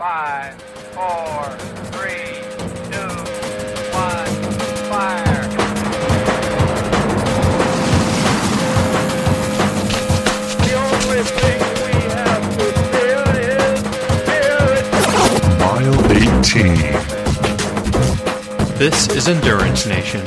5, 4, 3, 2, 1, fire. The only thing we have to fear is spirit. Mile 18. This is Endurance Nation.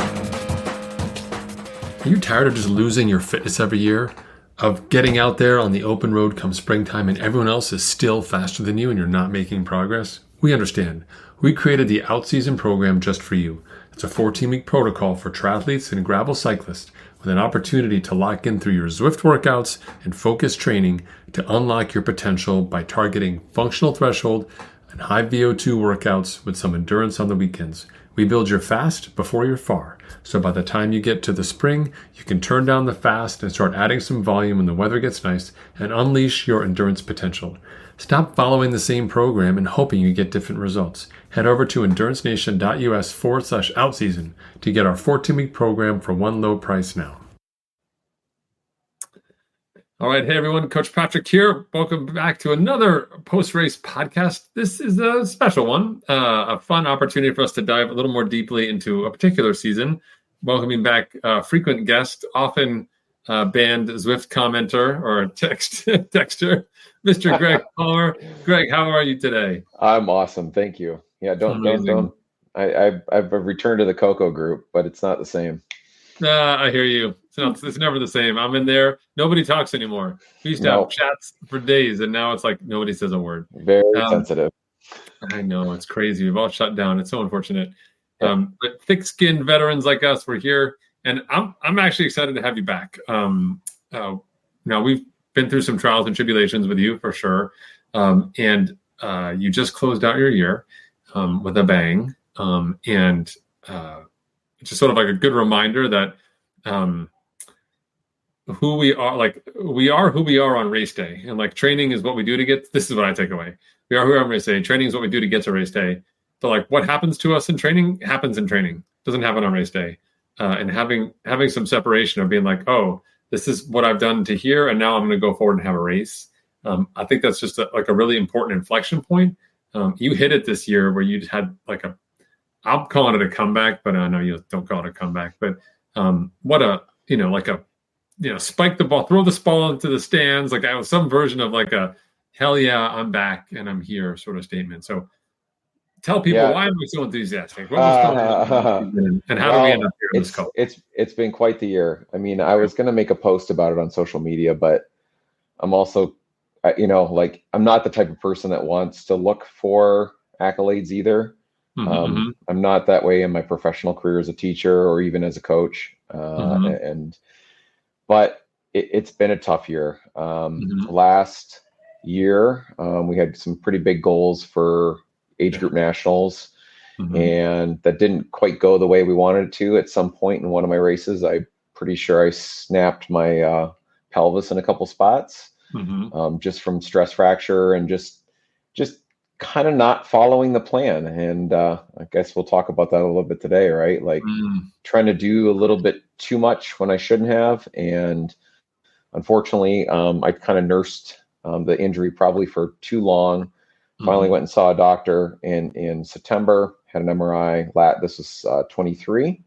Are you tired of just losing your fitness every year? Of getting out there on the open road come springtime and everyone else is still faster than you and you're not making progress? We understand. We created the Outseason program just for you. It's a 14-week protocol for triathletes and gravel cyclists with an opportunity to lock in through your Zwift workouts and focused training to unlock your potential by targeting functional threshold and high VO2 workouts with some endurance on the weekends. We build your fast before you're far. So by the time you get to the spring, you can turn down the fast and start adding some volume when the weather gets nice and unleash your endurance potential. Stop following the same program and hoping you get different results. Head over to endurancenation.us/outseason to get our 14-week program for one low price now. All right. Hey, everyone. Coach Patrick here. Welcome back to another post-race podcast. This is a special one, a fun opportunity for us to dive a little more deeply into a particular season. Welcoming back frequent guest, often banned Zwift commenter or texter, Mr. Greg Palmer. Greg, how are you today? I'm awesome. Thank you. Yeah, don't. I've returned to the Coco group, but it's not the same. I hear you. It's never the same. I'm in there. Nobody talks anymore. We used to have chats for days, and now it's like nobody says a word. Very sensitive. I know. It's crazy. We've all shut down. It's so unfortunate. But thick-skinned veterans like us, we're here, and I'm actually excited to have you back. Now, we've been through some trials and tribulations with you, for sure, and you just closed out your year with a bang, and just sort of like a good reminder that who we are who we are on race day, and like training is what we do to get. This is what I take away. We are who we are on race day. Training is what we do to get to race day. But like what happens to us in training happens in training. Doesn't happen on race day. And having some separation of being like, oh, this is what I've done to here, and now I'm going to go forward and have a race. I think that's just a really important inflection point. You hit it this year where you had like I'm calling it a comeback, but I know you don't call it a comeback. But spike the ball, throw this ball into the stands. Like I was some version of like a hell yeah, I'm back and I'm here sort of statement. So tell people why am I so enthusiastic? What was going on? And how do we end up here in this call? It's been quite the year. I mean, I was going to make a post about it on social media, but I'm also, I'm not the type of person that wants to look for accolades either. I'm not that way in my professional career as a teacher or even as a coach. But it's been a tough year. Last year, we had some pretty big goals for age group nationals, and that didn't quite go the way we wanted it to. At some point in one of my races, I'm pretty sure I snapped my pelvis in a couple spots, just from stress fracture and just kind of not following the plan. And I guess we'll talk about that a little bit today, right? Like trying to do a little bit too much when I shouldn't have. And unfortunately, I kind of nursed the injury probably for too long. Finally went and saw a doctor in September, had an MRI. This was 23,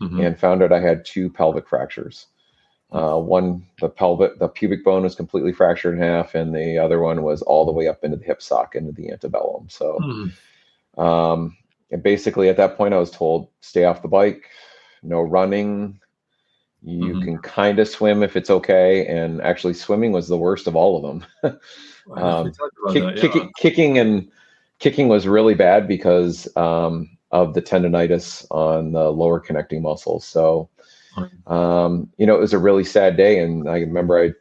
and found out I had 2 pelvic fractures. One, the pubic bone was completely fractured in half, and the other one was all the way up into the hip socket, into the antebellum. So, and basically at that point I was told, stay off the bike, no running. You can kind of swim if it's okay. And actually swimming was the worst of all of them. Kicking was really bad because of the tendonitis on the lower connecting muscles. So, it was a really sad day. And I remember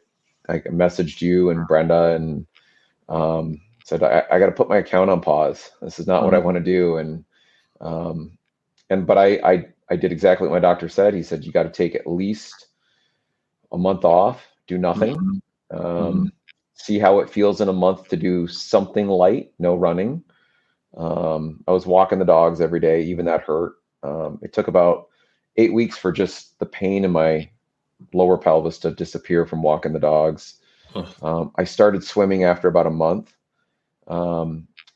I messaged you and Brenda and said, I got to put my account on pause. This is not what I want to do. But I did exactly what my doctor said. He said, you got to take at least a month off, do nothing, see how it feels in a month to do something light, no running. I was walking the dogs every day, even that hurt. It took about 8 weeks for just the pain in my lower pelvis to disappear from walking the dogs. I started swimming after about a month.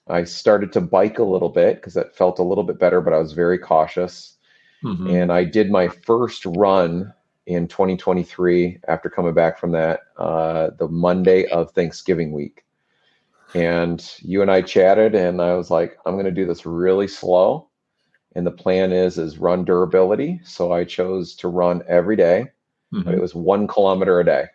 I started to bike a little bit because that felt a little bit better, but I was very cautious. And I did my first run in 2023 after coming back from that, the Monday of Thanksgiving week. And you and I chatted, and I was like, I'm going to do this really slow. And the plan is run durability. So I chose to run every day, but it was 1 kilometer a day.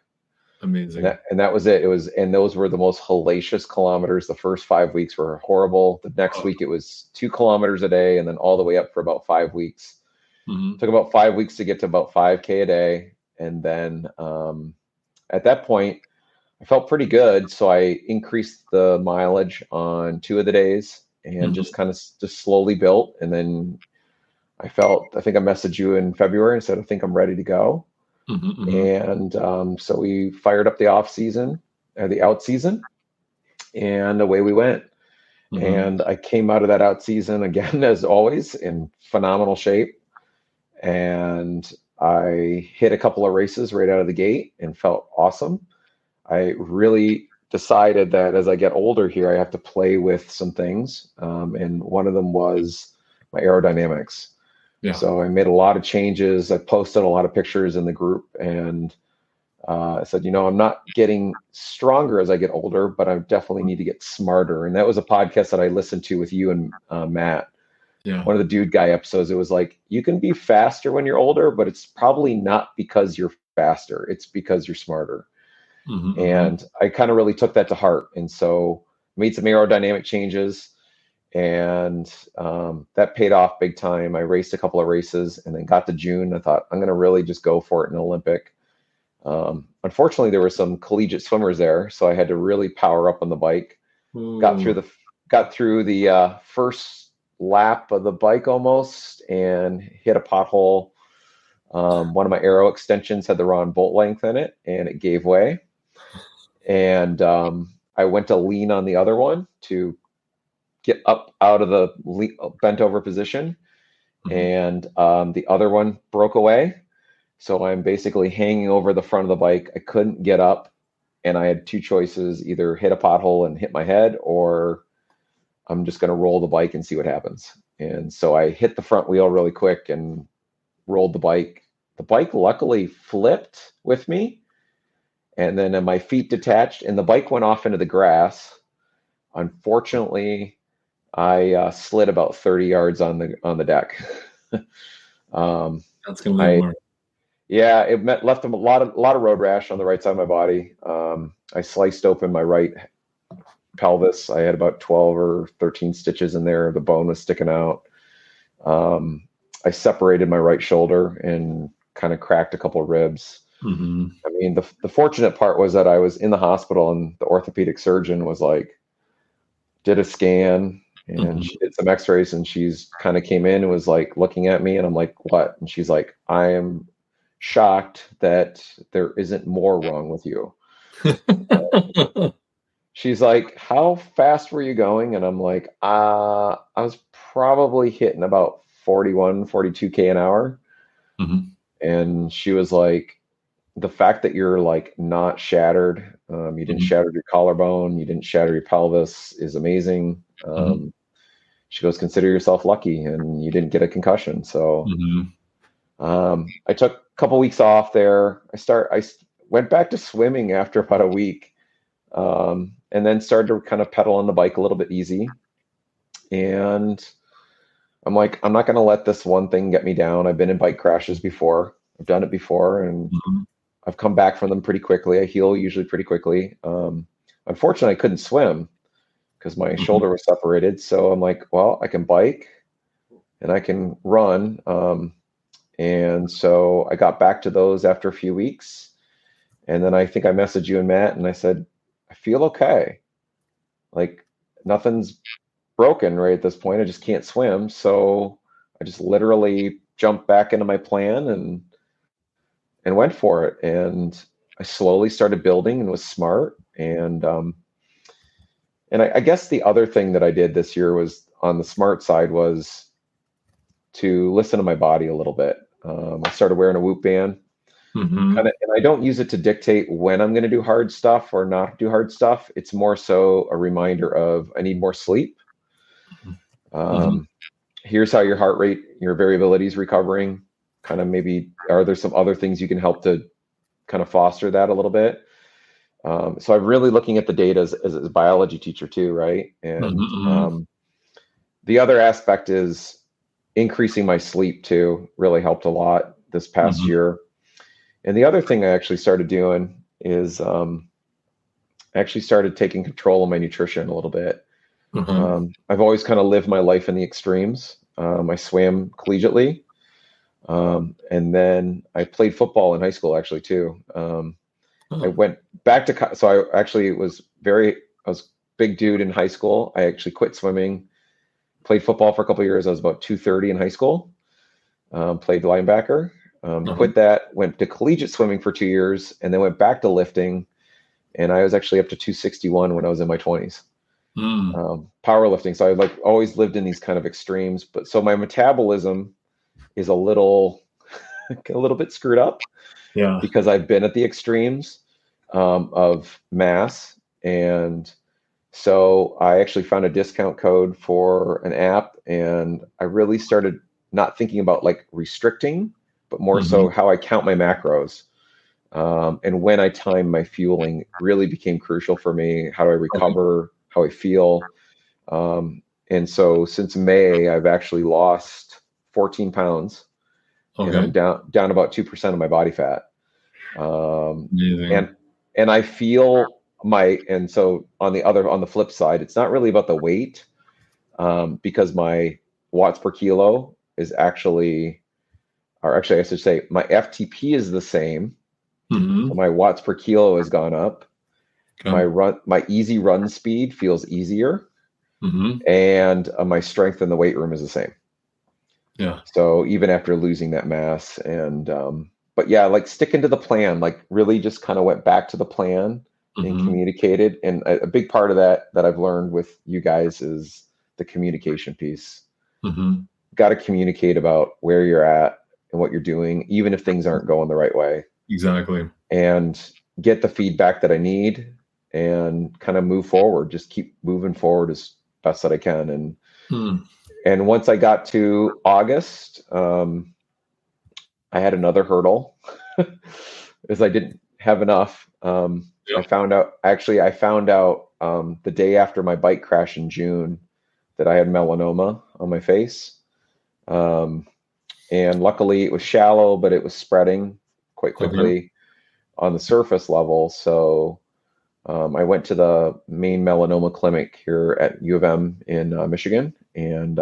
Amazing. And that was it. And those were the most hellacious kilometers. The first 5 weeks were horrible. The next week it was 2 kilometers a day, and then all the way up for about 5 weeks. Took about 5 weeks to get to about 5K a day. And then at that point, I felt pretty good. So I increased the mileage on 2 of the days and just kind of just slowly built. And then I think I messaged you in February and said, I think I'm ready to go. And so we fired up the out season, and away we went. And I came out of that out season again, as always, in phenomenal shape. And I hit a couple of races right out of the gate and felt awesome. I really decided that as I get older here, I have to play with some things. And one of them was my aerodynamics. Yeah. So I made a lot of changes. I posted a lot of pictures in the group, and I said, I'm not getting stronger as I get older, but I definitely need to get smarter. And that was a podcast that I listened to with you and Matt. Yeah. One of the dude guy episodes. It was like, you can be faster when you're older, but it's probably not because you're faster. It's because you're smarter. And I kind of really took that to heart. And so made some aerodynamic changes, and that paid off big time. I raced a couple of races and then got to June. I thought, I'm going to really just go for it in Olympic. Unfortunately, there were some collegiate swimmers there, so I had to really power up on the bike. Got through the first lap of the bike almost and hit a pothole. One of my aero extensions had the wrong bolt length in it, and it gave way. And I went to lean on the other one to get up out of the bent over position, and the other one broke away. So I'm basically hanging over the front of the bike. I couldn't get up, and I had two choices: either hit a pothole and hit my head, or I'm just going to roll the bike and see what happens. And so I hit the front wheel really quick and rolled the bike. The bike luckily flipped with me, and then my feet detached, and the bike went off into the grass. Unfortunately, I slid about 30 yards on the deck. That's going to be hard. Yeah, it left a lot of road rash on the right side of my body. I sliced open my right pelvis. I had about 12 or 13 stitches in there. The bone was sticking out. I separated my right shoulder and kind of cracked a couple of ribs. I mean, the fortunate part was that I was in the hospital, and the orthopedic surgeon was like, did a scan, and she did some x-rays, and she's kind of came in and was like looking at me, and I'm like, what? And she's like, I am shocked that there isn't more wrong with you. She's like, how fast were you going? And I'm like, I was probably hitting about 41, 42K an hour. And she was like, the fact that you're like not shattered, you didn't shatter your collarbone, you didn't shatter your pelvis is amazing. She goes, consider yourself lucky, and you didn't get a concussion. So I took a couple weeks off there. I went back to swimming after about a week, and then started to kind of pedal on the bike a little bit easy. And I'm like, I'm not going to let this one thing get me down. I've been in bike crashes before. I've done it before, and I've come back from them pretty quickly. I heal usually pretty quickly. Unfortunately, I couldn't swim because my shoulder was separated. So I'm like, well, I can bike and I can run. And so I got back to those after a few weeks. And then I think I messaged you and Matt, and I said, I feel okay. Like nothing's broken right at this point. I just can't swim. So I just literally jumped back into my plan and went for it. And I slowly started building and was smart. And I guess the other thing that I did this year was on the smart side was to listen to my body a little bit. I started wearing a Whoop band, and I don't use it to dictate when I'm going to do hard stuff or not do hard stuff. It's more so a reminder of I need more sleep. Here's how your heart rate, your variability is recovering. Kind of maybe, are there some other things you can help to kind of foster that a little bit? So I'm really looking at the data as a biology teacher too, right? And the other aspect is increasing my sleep too, really helped a lot this past year. And the other thing I actually started doing is I actually started taking control of my nutrition a little bit. I've always kind of lived my life in the extremes. I swam collegiately. And then I played football in high school actually too. I went back to, so I actually I was a big dude in high school. I actually quit swimming, played football for a couple of years. I was about 230 in high school, played linebacker, quit that, went to collegiate swimming for 2 years, and then went back to lifting. And I was actually up to 261 when I was in my 20s. Powerlifting. So I like always lived in these kind of extremes, but so my metabolism is a little bit screwed up. Yeah. Because I've been at the extremes of mass. And so I actually found a discount code for an app, and I really started not thinking about like restricting, but more so how I count my macros. And when I time my fueling really became crucial for me. How do I recover? How I feel? And so since May, I've actually lost 14 pounds. And I'm down about 2% of my body fat. And I feel and so on the flip side, it's not really about the weight, because my watts per kilo is actually I should say my FTP is the same. So my watts per kilo has gone up. My easy run speed feels easier. And my strength in the weight room is the same. Yeah. So even after losing that mass, and but yeah, like sticking to the plan, like really just kind of went back to the plan and communicated. And a big part of that I've learned with you guys is the communication piece. Got to communicate about where you're at and what you're doing, even if things aren't going the right way. Exactly. And get the feedback that I need and kind of move forward, just keep moving forward as best that I can. And once I got to August, I had another hurdle because I didn't have enough. I found out the day after my bike crash in June that I had melanoma on my face. And luckily it was shallow, but it was spreading quite quickly on the surface level. So I went to the main melanoma clinic here at U of M in Michigan, and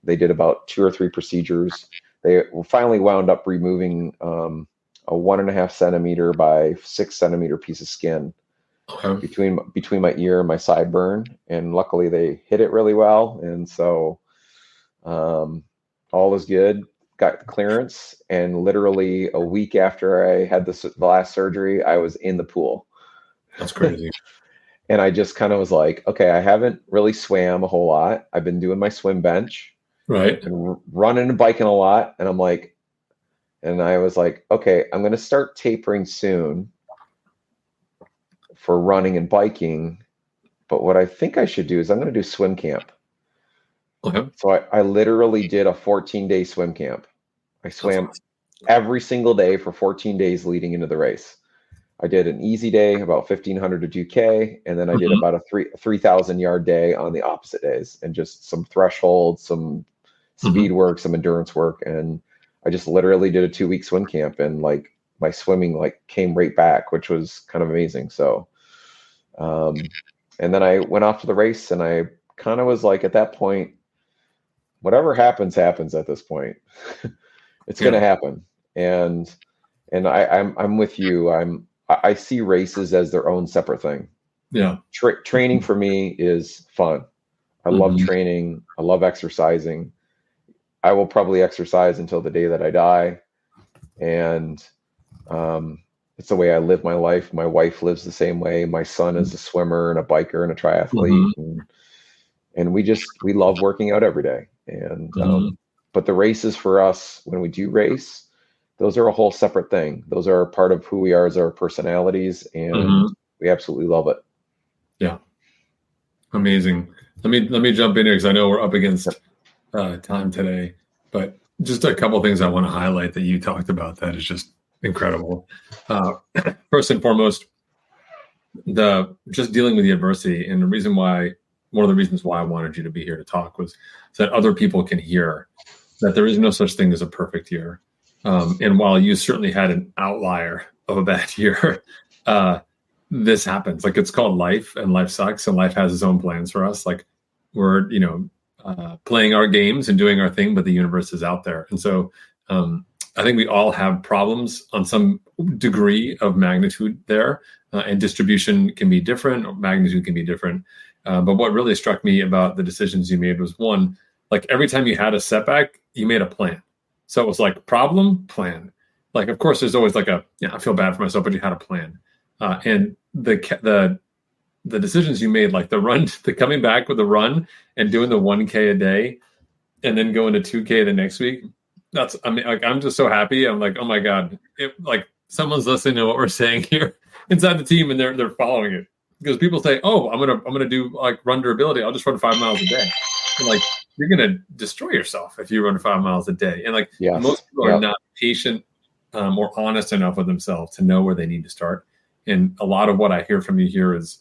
they did about 2 or 3 procedures. They finally wound up removing a 1.5 centimeter by 6 centimeter piece of skin between my ear and my sideburn, and luckily they hit it really well, and so all was good. Got the clearance, and literally a week after I had the last surgery, I was in the pool. That's crazy. And I just kind of was like, okay, I haven't really swam a whole lot. I've been doing my swim bench, right, and running and biking a lot. And I was like, okay, I'm going to start tapering soon for running and biking. But what I think I should do is I'm going to do swim camp. Okay. So I literally did a 14-day swim camp. I swam every single day for 14 days leading into the race. I did an easy day, about 1,500 to 2K, and then I did about a 3,000 yard day on the opposite days, and just some thresholds, some speed work, some endurance work. And I just literally did a 2-week swim camp, and like my swimming like came right back, which was kind of amazing. So, and then I went off to the race, and I kind of was like, at that point, whatever happens at this point. It's going to happen. And I'm with you. I see races as their own separate thing. Yeah. Training for me is fun. I love training. I love exercising. I will probably exercise until the day that I die. And it's the way I live my life. My wife lives the same way. My son is a swimmer and a biker and a triathlete. And we love working out every day. And but the races for us, when we do race, those are a whole separate thing. Those are a part of who we are as our personalities, and we absolutely love it. Yeah. Amazing. Let me jump in here because I know we're up against time today, but just a couple things I want to highlight that you talked about that is just incredible. First and foremost, just dealing with the adversity, and one of the reasons why I wanted you to be here to talk was so that other people can hear that there is no such thing as a perfect year. And while you certainly had an outlier of a bad year, this happens. Like, it's called life, and life sucks, and life has its own plans for us. Like, we're, playing our games and doing our thing, but the universe is out there. And so I think we all have problems on some degree of magnitude there, and distribution can be different, or magnitude can be different. But what really struck me about the decisions you made was, one, like, every time you had a setback, you made a plan. So it was like problem, plan. Like, of course, there's always like I feel bad for myself, but you had a plan. And the decisions you made, like the coming back with the run and doing the 1K a day, and then going to 2K the next week. I'm just so happy. I'm like, oh my God, like, someone's listening to what we're saying here inside the team, and they're following it. Because people say, oh, I'm gonna do like run durability. I'll just run 5 miles a day. And like, you're gonna destroy yourself if you run 5 miles a day. And like, most people are not patient or honest enough with themselves to know where they need to start. And a lot of what I hear from you here is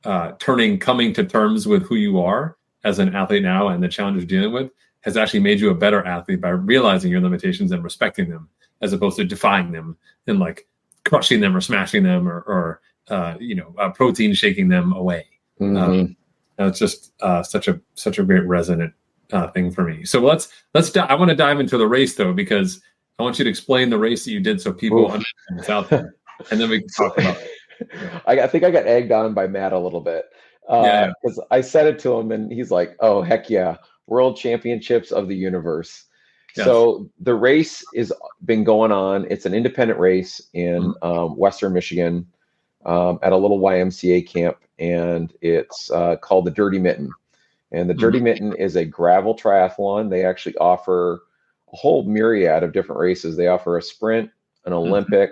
coming to terms with who you are as an athlete now and the challenges you're dealing with has actually made you a better athlete by realizing your limitations and respecting them, as opposed to defying them and like crushing them or smashing them or protein shaking them away. Mm-hmm. It's just such a great resonant thing for me. So I want to dive into the race though, because I want you to explain the race that you did so people understand what's out there, and then we can talk about it. I think I got egged on by Matt a little bit because I said it to him and he's like, oh, heck yeah, world championships of the universe. Yes. So the race is been going on. It's an independent race in Western Michigan at a little YMCA camp, and it's called the Dirty Mitten. And the Dirty Mitten is a gravel triathlon. They actually offer a whole myriad of different races. They offer a sprint, an Olympic.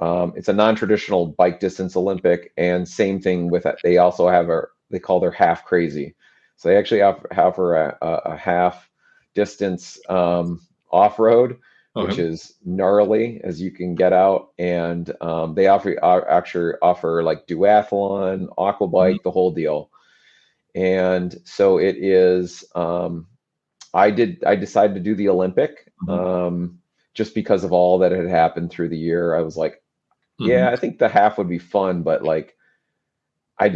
It's a non-traditional bike distance Olympic, and same thing with it. They also have they call their half crazy. So they actually offer a half distance off-road, which is gnarly as you can get out. And they actually offer like duathlon, aqua bike, the whole deal. And so it is, I decided to do the Olympic just because of all that had happened through the year. I was like, yeah, I think the half would be fun, but like, I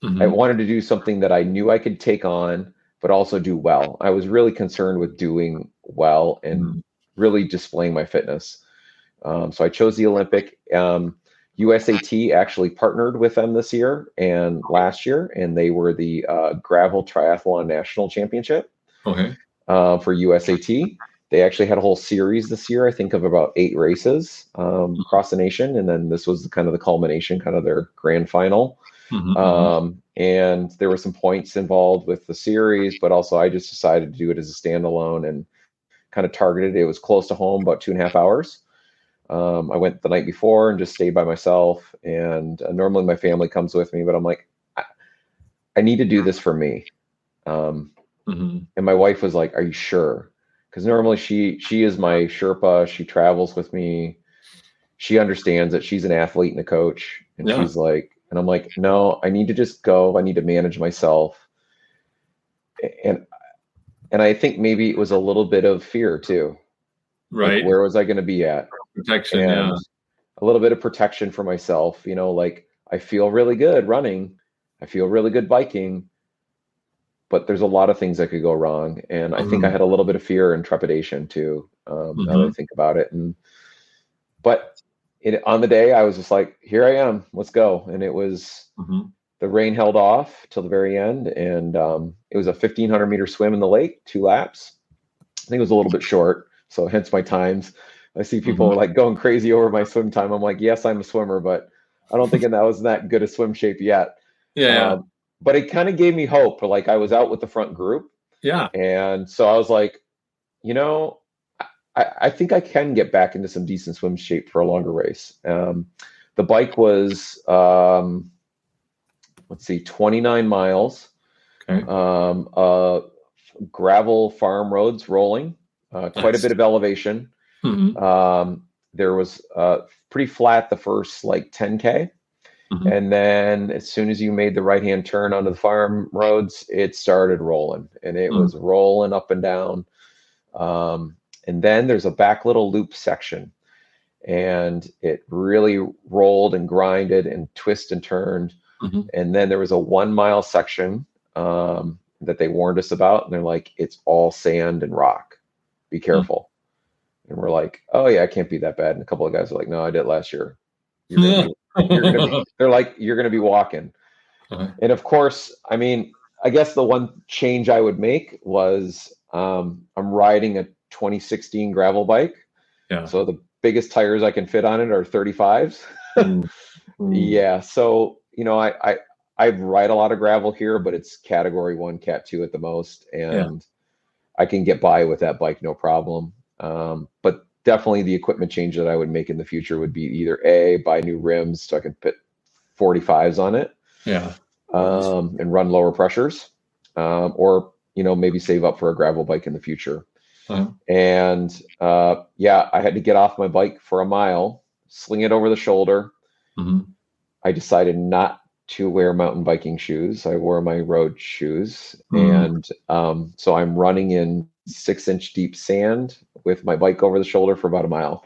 wanted to do something that I knew I could take on, but also do well. I was really concerned with doing well and really displaying my fitness. So I chose the Olympic. USAT actually partnered with them this year and last year, and they were the gravel triathlon national championship for USAT. They actually had a whole series this year, I think, of about 8 races across the nation. And then this was kind of the culmination, kind of their grand final. And there were some points involved with the series, but also I just decided to do it as a standalone and kind of targeted. It was close to home, about 2.5 hours. I went the night before and just stayed by myself. And normally my family comes with me, but I'm like, I need to do this for me. And my wife was like, are you sure? Because normally she is my Sherpa. She travels with me. She understands that she's an athlete and a coach. And she's like, and I'm like, no, I need to just go. I need to manage myself. And I think maybe it was a little bit of fear too. Right. Like, where was I going to be at? Protection. And a little bit of protection for myself. Like, I feel really good running. I feel really good biking. But there's a lot of things that could go wrong. And I think I had a little bit of fear and trepidation too, now that I think about it. But on the day, I was just like, here I am, let's go. And it was, the rain held off till the very end. And it was a 1,500 meter swim in the lake, 2 laps. I think it was a little bit short. So hence my times. I see people like going crazy over my swim time. I'm like, yes, I'm a swimmer, but I don't think that was that good a swim shape yet. But it kind of gave me hope. Like, I was out with the front group. And so I was like, I think I can get back into some decent swim shape for a longer race. The bike was, let's see, 29 miles, Okay. gravel farm roads rolling, quite a Nice. bit of elevation. There was pretty flat the first like 10K. And then as soon as you made the right-hand turn onto the farm roads, it started rolling, and it was rolling up and down. And then there's a back little loop section, and it really rolled and grinded and twisted and turned. And then there was a 1 mile section that they warned us about, and they're like, it's all sand and rock. Be careful. And we're like, oh yeah, it can't be that bad. And a couple of guys are like, no, I did it last year. They're like, you're gonna be walking. And of course, I mean, I guess the one change I would make was I'm riding a 2016 gravel bike. Yeah. So the biggest tires I can fit on it are 35s. Yeah. So, you know, I ride a lot of gravel here, but it's category 1, cat 2 at the most. And I can get by with that bike, no problem. But definitely the equipment change that I would make in the future would be either A, buy new rims so I can put 45s on it. Yeah. And run lower pressures, or, you know, maybe save up for a gravel bike in the future. And I had to get off my bike for a mile, sling it over the shoulder. I decided not to wear mountain biking shoes. I wore my road shoes. And so I'm running in 6-inch deep sand with my bike over the shoulder for about a mile.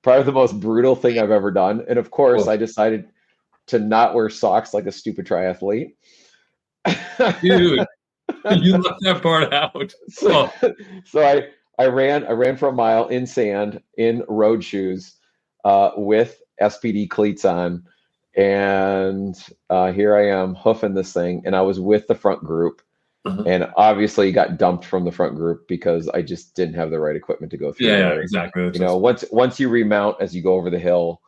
Probably the most brutal thing I've ever done. And of course, I decided to not wear socks like a stupid triathlete. Dude, you left that part out. So I ran for a mile in sand in road shoes with SPD cleats on, and here I am hoofing this thing, and I was with the front group, and obviously got dumped from the front group because I just didn't have the right equipment to go through. Yeah, exactly. You know, once you remount as you go over the hill,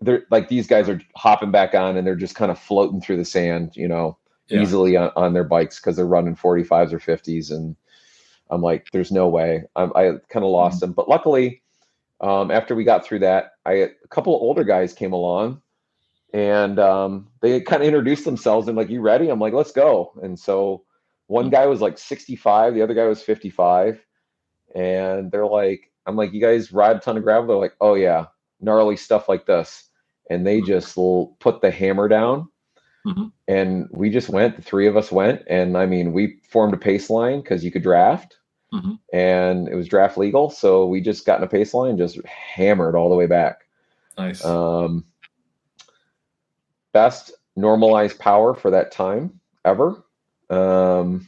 they're like, these guys are hopping back on and they're just kind of floating through the sand, you know, easily on their bikes because they're running 45s or 50s. And I'm like, there's no way. I kind of lost them. But luckily, after we got through that, a couple of older guys came along, and they kind of introduced themselves and like, you ready? I'm like, let's go. And so one guy was like 65, the other guy was 55. And they're like, I'm like, you guys ride a ton of gravel? They're like, oh yeah, gnarly stuff like this. And they just put the hammer down. And we just went, the three of us went. And I mean, we formed a pace line because you could draft. And it was draft legal. So we just got in a pace line, just hammered all the way back. Nice. Best normalized power for that time ever. I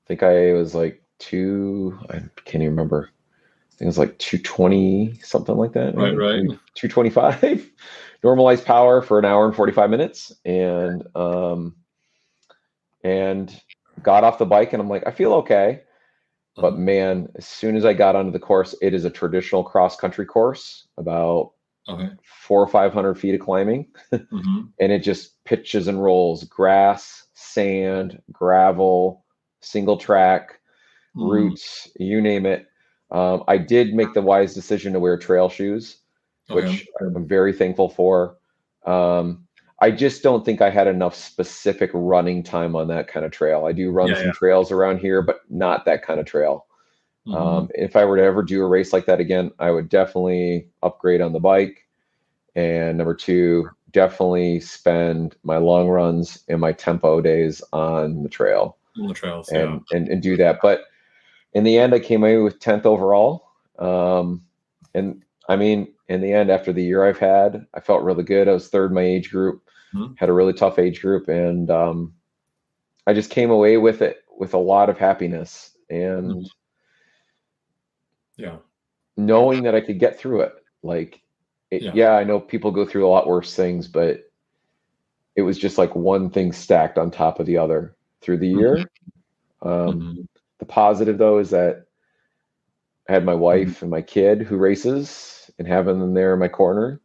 think I was like I can't even remember. I think it was like 220, something like that. Right. 225 normalized power for an hour and 45 minutes. And got off the bike, and I'm like, I feel okay. But man, as soon as I got onto the course, it is a traditional cross country course, about 400 or 500 feet of climbing. And it just pitches and rolls, grass, sand, gravel, single track, roots, you name it. I did make the wise decision to wear trail shoes, which I'm very thankful for. I just don't think I had enough specific running time on that kind of trail. I do run some trails around here, but not that kind of trail. If I were to ever do a race like that again, I would definitely upgrade on the bike. And number 2, definitely spend my long runs and my tempo days on the trail. On the trails, and do that. But in the end, I came away with 10th overall. And I mean, in the end, after the year I've had, I felt really good. I was third in my age group, had a really tough age group. And I just came away with it with a lot of happiness and knowing that I could get through it. Like, I know people go through a lot worse things, but it was just like one thing stacked on top of the other through the year. The positive, though, is that I had my wife and my kid who races, and having them there in my corner,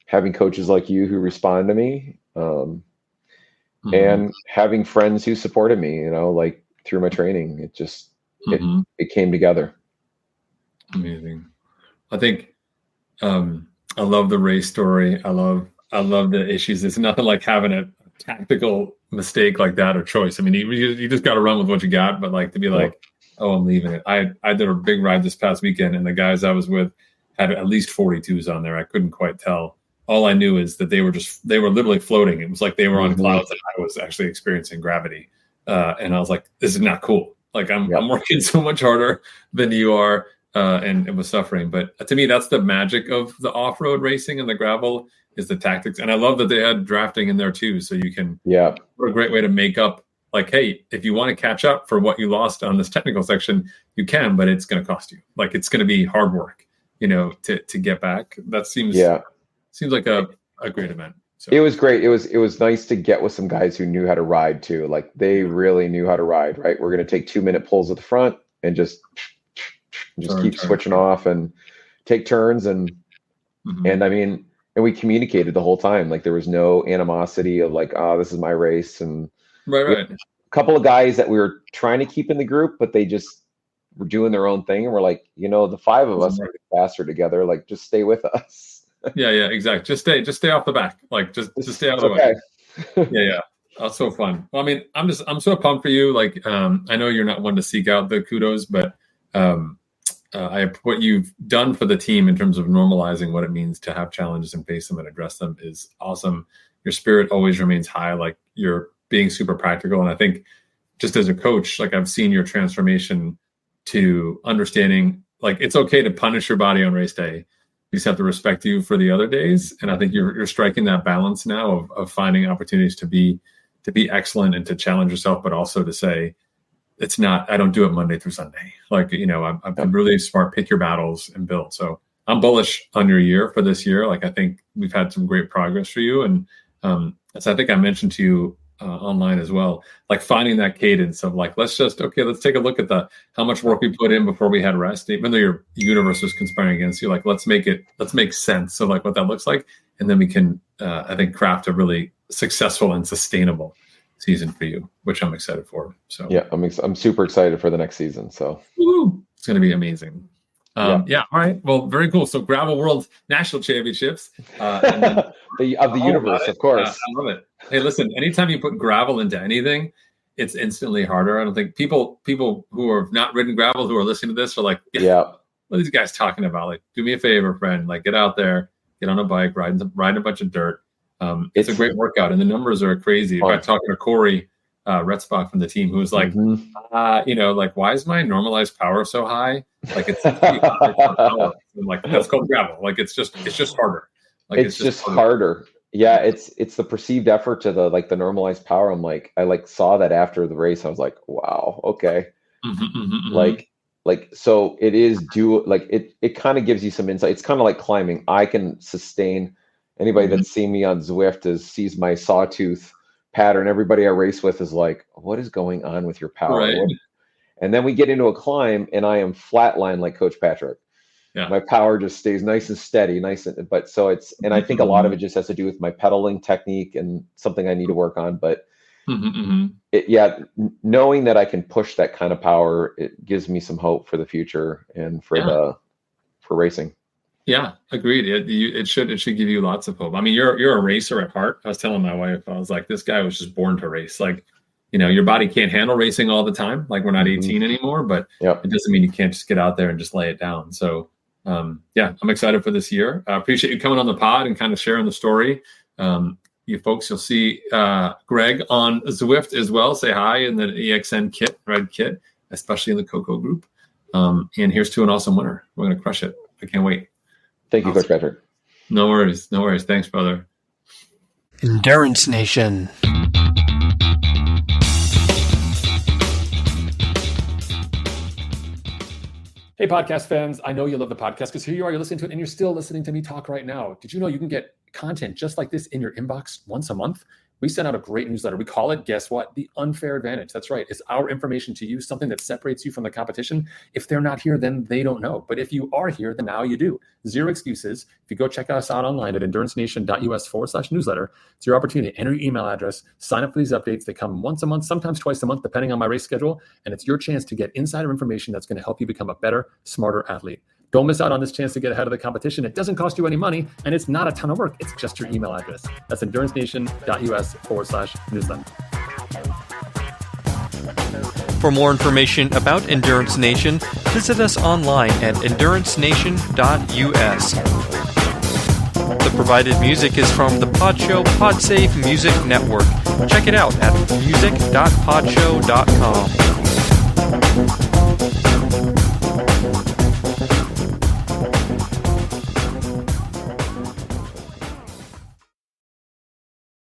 having coaches like you who respond to me, and having friends who supported me, you know, like through my training. It just, it came together. Amazing. I think I love the race story. I love I love the issues. It's nothing like having a tactical mistake like that or choice. I mean, you just got to run with what you got. But like to be like, oh, I'm leaving it. I did a big ride this past weekend, and the guys I was with had at least 42s on there. I couldn't quite tell. All I knew is that they were literally floating. It was like they were on clouds, and I was actually experiencing gravity. And I was like, this is not cool. Like I'm working so much harder than you are, and was suffering. But to me, that's the magic of the off-road racing and the gravel is the tactics. And I love that they had drafting in there too. So you can, a great way to make up like, hey, if you want to catch up for what you lost on this technical section, you can, but it's going to cost you. Like it's going to be hard work, to get back. That seems like a great event. So. It was great. It was nice to get with some guys who knew how to ride too. Like they really knew how to ride, right? We're going to take 2-minute pulls at the front and just keep switching off and take turns. And I mean, and we communicated the whole time. Like there was no animosity of like, oh, this is my race. And right. A couple of guys that we were trying to keep in the group, but they just were doing their own thing. And we're like, the 5 of us are faster together. Like just stay with us. Yeah, exactly. Just stay off the back. Like just stay out of the way. Yeah. That's so fun. Well, I mean, I'm so pumped for you. Like, I know you're not one to seek out the kudos, but what you've done for the team in terms of normalizing what it means to have challenges and face them and address them is awesome. Your spirit always remains high. Like you're being super practical. And I think just as a coach, like I've seen your transformation to understanding, like it's okay to punish your body on race day. You just have to respect you for the other days. And I think you're striking that balance now of finding opportunities to be excellent and to challenge yourself, but also to say, I don't do it Monday through Sunday. Like, I've been really smart, pick your battles and build. So I'm bullish on your year for this year. Like, I think we've had some great progress for you. And as I think I mentioned to you online as well, like finding that cadence of like, let's take a look at how much work we put in before we had rest, even though your universe was conspiring against you. Like, let's make sense of like what that looks like. And then we can, I think, craft a really successful and sustainable season for you, which I'm excited for. So yeah, I'm super excited for the next season. So it's going to be amazing. All right. Well, very cool. So Gravel World National Championships and then, of the universe, of course. I love it. Hey, listen, anytime you put gravel into anything, it's instantly harder. I don't think people who have not ridden gravel who are listening to this are like, what are these guys talking about? Like, do me a favor, friend. Like, get out there, get on a bike, ride a bunch of dirt. It's a great workout, and the numbers are crazy. I'm talking to Corey Retzbach from the team, who's like, like, why is my normalized power so high? Like, it's power. Like, that's called gravel. Like, it's just harder. Like, it's just harder. Yeah, it's the perceived effort to the normalized power. I saw that after the race. I was like, wow, okay. Like, so it is it kind of gives you some insight. It's kind of like climbing. I can sustain. Anybody that's seen me on Zwift sees my sawtooth pattern. Everybody I race with is like, what is going on with your power? Right. And then we get into a climb and I am flatline like Coach Patrick. Yeah. My power just stays nice and steady, and I think a lot of it just has to do with my pedaling technique and something I need to work on. But knowing that I can push that kind of power, it gives me some hope for the future and for racing. Yeah, agreed. It should give you lots of hope. I mean, you're a racer at heart. I was telling my wife, I was like, this guy was just born to race. Like, your body can't handle racing all the time. Like, we're not 18 anymore, but it doesn't mean you can't just get out there and just lay it down. So, I'm excited for this year. I appreciate you coming on the pod and kind of sharing the story. You folks, you'll see Greg on Zwift as well. Say hi in the EXN red kit, especially in the Coco group. And here's to an awesome winter. We're going to crush it. I can't wait. Thank you, Coach Patrick. No worries. Thanks, brother. Endurance Nation. Hey, podcast fans. I know you love the podcast because here you are, you're listening to it and you're still listening to me talk right now. Did you know you can get content just like this in your inbox once a month? We send out a great newsletter. We call it, guess what? The Unfair Advantage. That's right. It's our information to you, something that separates you from the competition. If they're not here, then they don't know. But if you are here, then now you do. Zero excuses. If you go check us out online at endurancenation.us/newsletter, it's your opportunity to enter your email address, sign up for these updates. They come once a month, sometimes twice a month, depending on my race schedule. And it's your chance to get insider information that's going to help you become a better, smarter athlete. Don't miss out on this chance to get ahead of the competition. It doesn't cost you any money, and it's not a ton of work. It's just your email address. That's endurancenation.us/newsletter. For more information about Endurance Nation, visit us online at endurancenation.us. The provided music is from the Podshow Podsafe Music Network. Check it out at music.podshow.com.